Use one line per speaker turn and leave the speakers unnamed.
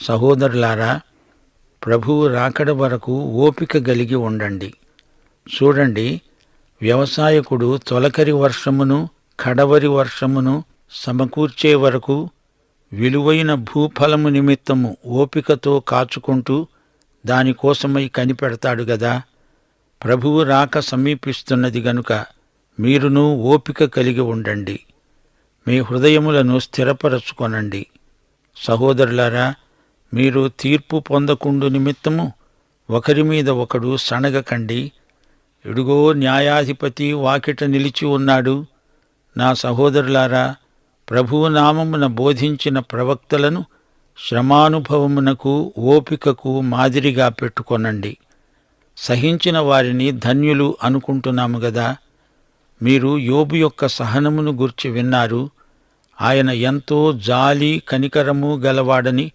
సహోదరులారా, ప్రభువు రాకడ వరకు ఓపిక గలిగి ఉండండి. చూడండి, వ్యవసాయకుడు తొలకరి వర్షమును కడవరి వర్షమును సమకూర్చే వరకు విలువైన భూఫలము నిమిత్తము ఓపికతో కాచుకుంటూ దానికోసమై కనిపెడతాడు గదా. ప్రభువు రాక సమీపిస్తున్నది గనుక మీరును ఓపిక కలిగి ఉండండి. మీ హృదయములను స్థిరపరచుకొనండి. సహోదరులారా, మీరు తీర్పు పొందకుండు నిమిత్తము ఒకరి మీద ఒకడు సణగకండి. ఇడుగో, న్యాయాధిపతి వాకిట నిలిచి ఉన్నాడు. నా సహోదరులారా, ప్రభువు నామమున బోధించిన ప్రవక్తలను శ్రమానుభవమునకు ఓపికకు మాదిరిగా పెట్టుకొనండి. సహించిన వారిని ధన్యులు అనుకుంటున్నాము గదా. మీరు యోబు యొక్క సహనమును గూర్చి విన్నారు. ఆయన ఎంతో జాలి కనికరము గలవాడని